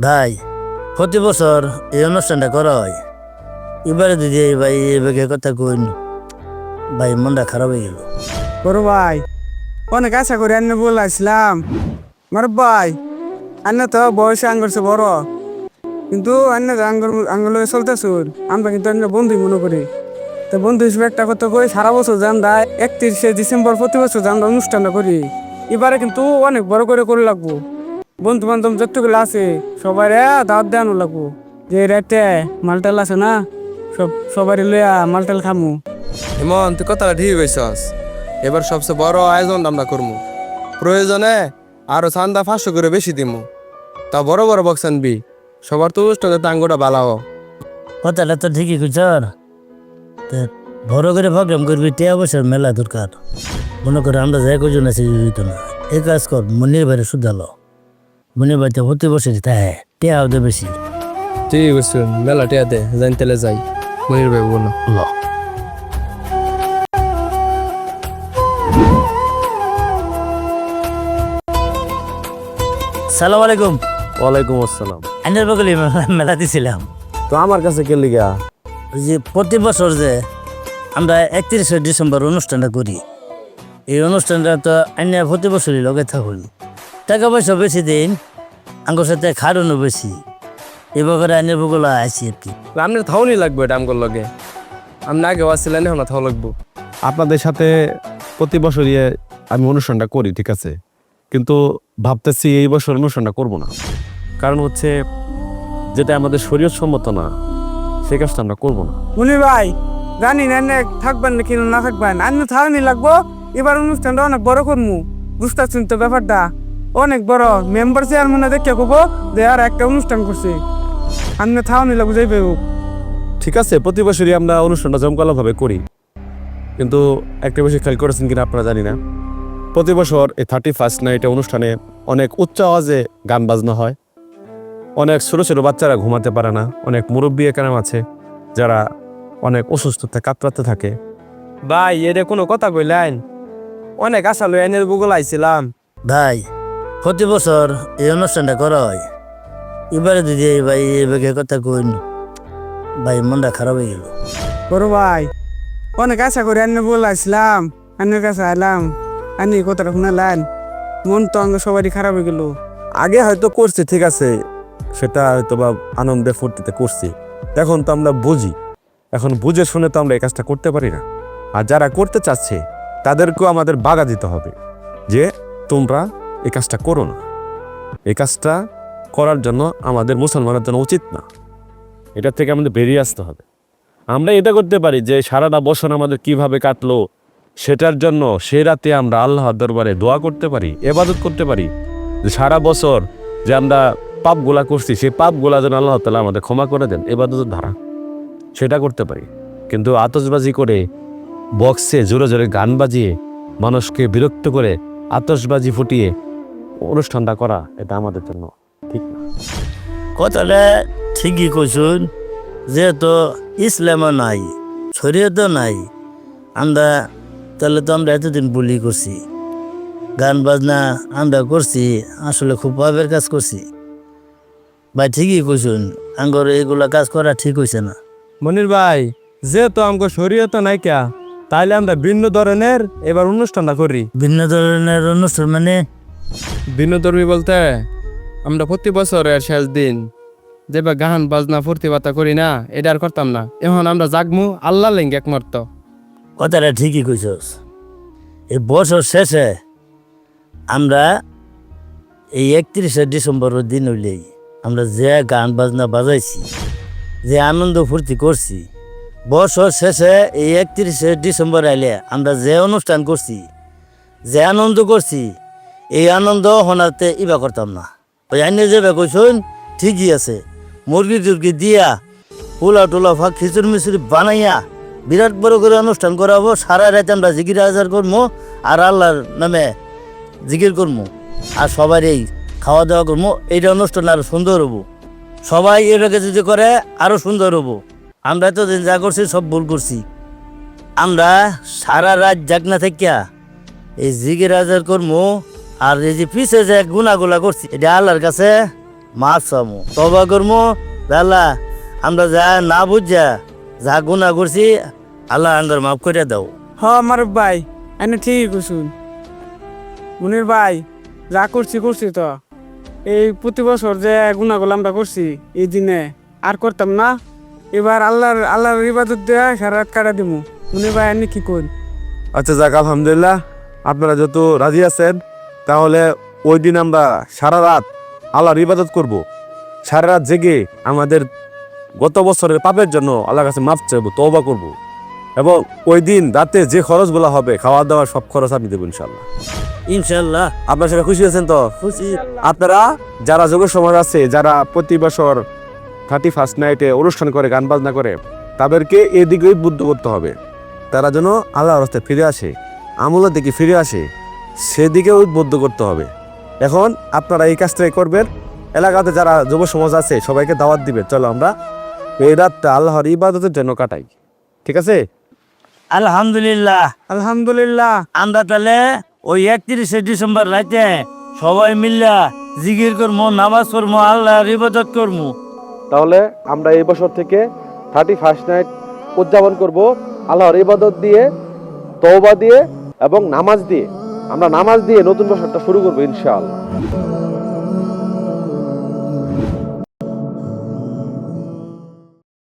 ভাই প্রতি বছর এই অনুষ্ঠানটা করা হয়, এবারে দিদি ভাই এবারে কথা কইন ভাই, মনটা খারাপ হয়ে গেল। বড় ভাই অনেক আশা করে আন্নে বলাইছিলাম আমার ভাই, আন্নে তো বয়সে আঙ্গরছে বড়, কিন্তু আন্নে আঙ্গুল চলতেছুন আমরা কিন্তু আন্নে বন্ধুই মনে করি। তো বন্ধু হিসেবে একটা কথা কই, সারা বছর যান দেয় 31শে ডিসেম্বর প্রতি বছর যান অনুষ্ঠানটা করি, এবারে কিন্তু অনেক বড় করে লাগবো। বন্ধু বান্ধব যতগুলো আছে সবাই দাওয়াত দেওয়ানো লাগবো, যে রাতে মালটাল আছে না, সবাই লইয়া মালটাল খামু। এমন তুই কথাটা ঠিক হয়েছস। এবার সবচেয়ে বড় আয়োজন আমরা করবো, প্রয়োজনে আরো চান্দা 500 করে বেশি দিমু, তা বড় বড় বক্স আনবি, সবার তো অনুষ্ঠানে টাঙ্গোটা বালাও। কথাটা তো ঠিকই কইছ, বড় করে প্রোগ্রাম করবি, টিয়া বছর মেলা দরকার। মনে করে আমরা যাই কজন আছি হইতো না, এই কাজ কর, মনির বাইরে শুধালো, মনির বাড়িতে প্রতি বছরই তাই টিয়া হতে বেশি। ঠিক আছে, মেলা টিয়াতে যাই তেলে যাই, মনির ভাই বলো। সালাম আলাইকুম। ওয়ালাইকুম আসসালাম। আইনের বগলি মেলা দিছিলাম, তো আমার কাছে কে লিগা? ওই যে প্রতি বছর যে আমরা 31শে ডিসেম্বর অনুষ্ঠানটা করি, এই অনুষ্ঠানটা তো আইনে প্রতি বছরই লগে থাকুন, টাকা পয়সা বেশি দিন, আঙ্গুর সাথে খাড়নও বেশি, এবার আইনের বগলা আইসি আর কি। আপনার থাউনি লাগবে এটা আমগোর লগে, আপনি আগে আসছিলেন এখন থাও লাগবো। আপনাদের সাথে প্রতি বছরই আমি অনুষ্ঠানটা করি, ঠিক আছে, কিন্তু ভাবতেছি এই বছর অনুষ্ঠানটা করব না। কারণ হচ্ছে যেটা আমাদের শরীয়ত সম্মত না, সে কাজটা আমরা করবো না। মুনি ভাই জানি না থাকবেন না কিনা না থাকবেন, আন্নে থাকনি লাগবো। এবার অনুষ্ঠানটা অনেক বড় করবো, বুঝতেছেন তো ব্যাপারটা অনেক বড়। মেম্বার চেয়ারম্যানে দেখে কব যে আর একটা অনুষ্ঠান করছে, আন্নে থাকনি লাগবো যাইবে। ঠিক আছে, প্রতি বছরই আমরা অনুষ্ঠানটা জমকালোভাবে করি, কিন্তু একটা বিষয় খেয়াল করেছেন কিনা আপনারা জানি না, প্রতি বছর এই 31st নাইটে অনুষ্ঠানে অনেক উচ্চ আওয়াজে গান বাজনা হয়, অনেক ছোটো ছোটো বাচ্চারা ঘুমাতে পারে না, অনেক মুরব্বী একানাম আছে যারা অনেক অসুস্থতা কাতরাতে থাকে। ভাই এরে কোনো কথা কইলেন, অনেক আশা লই আইনের বুগল আইছিলাম। ভাই প্রতি বছর এই অনুষ্ঠানটা করা হয়, এবারে দিদি ভাই এবারে কথা কইন ভাই, মনটা খারাপ হয়ে গেল। বড় ভাই অনেক আশা করে আন্নে বলাইছিলাম, আন্নের কাছে আইলাম, আন্নি কথাটা শুনালেন, মন তো অঙ্গ সবারই খারাপ হয়ে গেল। আগে হয়তো করছি, ঠিক আছে, সেটা হয়তো বা আনন্দে ফুর্তিতে করছি, এখন তো আমরা বুঝি, এখন বুঝে শুনে তো আমরা এই কাজটা করতে পারি না। আর যারা করতে চাচ্ছে তাদেরকেও আমাদের বাধা দিতে হবে যে তোমরা এই কাজটা করো না, এই কাজটা করার জন্য আমাদের মুসলমানের জন্য উচিত না, এটা থেকে আমাদের বেরিয়ে আসতে হবে। আমরা এটা করতে পারি যে সারাটা বছর আমাদের কিভাবে কাটলো সেটার জন্য সে রাতে আমরা আল্লাহর দরবারে দোয়া করতে পারি, ইবাদত করতে পারি, যে সারা বছর যে আমরা পাপগুলা করছি সেই পাপগুলা যেন আল্লাহ তাআলা আমাদের ক্ষমা করে দেন, ইবাদতের ধারা সেটা করতে পারি। কিন্তু আতশবাজি করে, বক্সে জোরে জোরে গান বাজিয়ে, মানুষকে বিরক্ত করে আতশবাজি ফুটিয়ে অনুষ্ঠানটা করা, এটা আমাদের জন্য ঠিক না। কথাটা ঠিকই কইছুন, যেহেতু ইসলামও নাই, শরীয়তও নাই, আমরা তাহলে তো আমরা এতদিন বুলি করছি, গান বাজনা আমরা করছি, আসলে খুব ভাবের কাজ করছি। ভাই ঠিকই কইছুন, আঙ্গর এগুলা কাজ করা ঠিক হইছে না। মনির ভাই যেহেতু আমগো শরীয়ত নাইকা, তাইলে আমরা ভিন্ন ধরনের এবার অনুষ্ঠানটা করি। ভিন্ন ধরনের অনুষ্ঠান মানে ভিন্ন ধর্মী বলতে আমরা প্রতি বছরের শেষ দিন যেবা গান বাজনা ফুর্তি বার্তা করি না, এটা আর করতাম না। এখন আমরা জাগমু আল্লাহ লেঙ্গে একমাত্র। কথাটা ঠিকই কইছস, এই বছর শেষে আমরা এই 31শে ডিসেম্বরের দিন হইলেই আমরা যে গান বাজনা বাজাইছি, যে আনন্দ ফুর্তি করছি, বছর শেষে এই 31শে ডিসেম্বর আইলে আমরা যে অনুষ্ঠান করছি, যে আনন্দ করছি, এই আনন্দ হনাতে ইবা করতাম না। ওই আইনে যে কইছুন ঠিকই আছে, মুরগি টুরগি দিয়া পোলা টোলা ফাঁক খিচুড়ি মিচুড়ি বানাইয়া বিরাট বড় করে অনুষ্ঠান করাবো, সারা রাত আমরা জিকির আজার করবো আর আল্লাহর নামে জিকির করবো, আর সবার এই খাওয়া দাওয়া করবো, এইটা অনুষ্ঠান আরো সুন্দর হবো। সবাই এটাকে যদি করে আরো সুন্দর হবো। আমরা এতদিন যা করছি সব ভুল করছি, আমরা সারা রাত জাগনা থাকিয়া এই জিকির আজার করবো, আর এই যে পিছে যে গুনাগুলা করছি, এটা আল্লাহর কাছে মাছ চামু তবা করমু আল্লাহ আমরা যা না বুঝা যা গুণা করছি আল্লাহ আন্দার মাফ করে দাও। হ আমার ভাই এনে ঠিকই কইছুন। মনির ভাই যা করছি করছি তো, এই প্রতি বছর যে গুণাগুলো আমরা করছি এই দিনে আর করতাম না। এবার আল্লাহর ইবাদত দেয়া সারা রাত কাটা দিমু। মনির ভাই এনে কি কই? আচ্ছা যাক, আলহামদুলিল্লাহ আপনারা যত রাজি আছেন, তাহলে ওই দিন আমরা সারা রাত আল্লাহর ইবাদত করব। সারা রাত জেগে আমাদের গত বছরের পাপের জন্য আল্লাহর কাছে মাফ চাইবো, তওবা করব। এবং ওই দিন রাতে যে খরচগুলো হবে, খাওয়া দাওয়া সব খরচ আমি দেবো ইনশাল্লাহ। ইনশাল্লাহ। আপনার সেটা খুশি আছেন তো? খুশি। আপনারা যারা যোগ সমাজ আছে, যারা প্রতি বছর 31st নাইটে অনুষ্ঠান করে, গান বাজনা করে, তাদেরকে এদিকে উদ্বুদ্ধ করতে হবে। তারা যেন আল্লাহর রাস্তায় ফিরে আসে, আমলের দিকে ফিরে আসে, সেদিকে উদ্বুদ্ধ করতে হবে। এখন আপনারা এই কাজটাই করবেন। এলাকাতে যারা যুব সমাজ আছে সবাইকে দাওয়াত দিবেন, চলো আমরা এই রাতটা আল্লাহর ইবাদতের জন্য কাটাই। ঠিক আছে? আলহামদুলিল্লাহ। আলহামদুলিল্লাহ। আমরা তাহলে ওই 31শে ডিসেম্বর রাতে সবাই মিল্লা জিকির করবো, নামাজ পড়বো, আল্লাহর ইবাদত করবো। তাহলে আমরা এই বছর থেকে 31st নাইট উদযাপন করব আল্লাহর ইবাদত দিয়ে, তওবা দিয়ে এবং নামাজ দিয়ে। আমরা নামাজ দিয়ে নতুন বছরটা শুরু করবো ইনশাআল্লাহ।